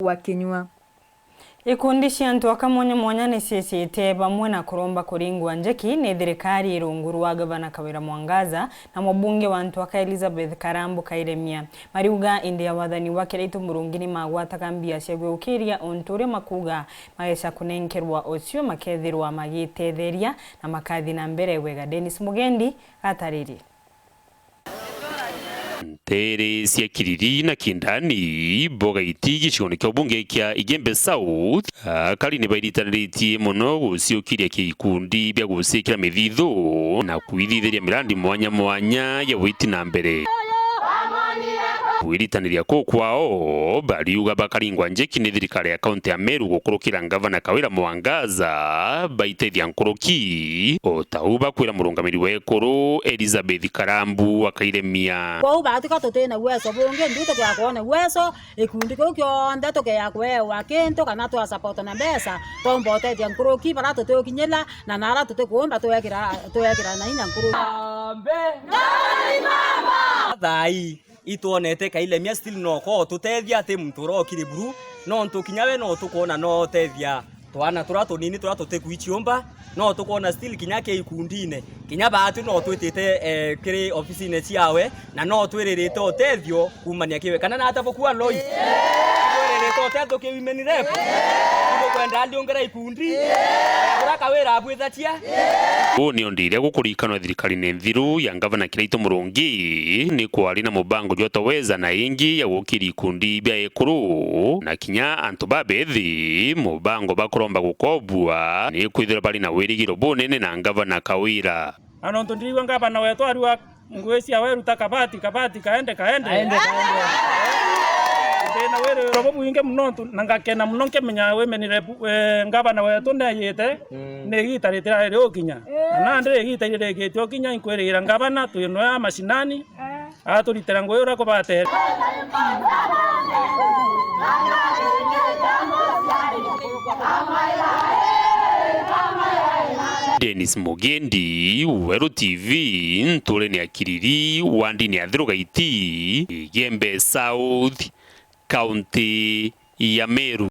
wakinywa. Ikundi cia antu akamwanya mwanya ni ciecete bamwe na kuromba kuringwa njeki ni thirikari irunguru wa gavana Kawira Mwangaza na mubunge wa Ntwaka Elizabeth Karambu Kairemia mariuga indi ya wathani wake Raitu Murungini magwataga mbia cia gwiukiria onture makuga mageca kunenkerwa ocio makethirwa magitetheria na makathi na mbere wega. Dennis Mugendi atariri Tere cia Kiriri na Kindani boga itigi chigone kya bunge kya Igembe South kali ni bairitaniritie muno guciukiria kikundi bya gucikira mithithu na kwithithiria mirandi mwanya mwanya ya witi na mbere kwiritanĩria kwao bariuga bakaringwa njeki ni thirikari ya kaunti ya Meru gukurukira gavana Kawira Mwangaza baitethia nkuruki otauba kwira murungamiri wekuru Elizabeth Karambu Akairemia kwa batika tutena weso bunge nduto kwa kuona weso ikundi kokyo ndato ya kwewa kento kana to support na besa tombo tethia nkuruki bara tuto kinyela na nara tuto kuomba to yakira na ina nkuruki thai ituonete Kairemia still no ko tutethia ati mturo kiriburu no ntukinyawe no tukona no tethia twana turato nini turato tekuichiomba no tukona still kinyake ikundine kinya batu no twitite kiri office ine ciawe na no twiririte otethio kumania kiwe kana na atabokuwa loi twiririte otethio kiwimeni rep kwenda ndiongera ikundi Kawira abwithatia ni ondire gukurikana thirikari ne nthiru ya gavana Raitu Murungi ni kwari na mubango jotoweza na ingi ya gukiri ikundi bya ekuru na kinya antu babethi mubango bakuromba gukobua ni kwithira bali na wirigiro bunene na gavana Kawira anonto ndiriwe gavana wetu ariwa ngwesi aweruta kabati kaende na were robo buinge mnonto nangakena mnonke menya wemenire gavana wetu ndayete negitarite rero kinya na ndire gitarire getyo kinya inkwirira gavana tuyino ya mashinani aturitera ngwera ko bate Dennis Mugendi, Weru TV, Ntule ni Kiriri, Wandi ni Adrugaiti, Igembe South, County ya Meru.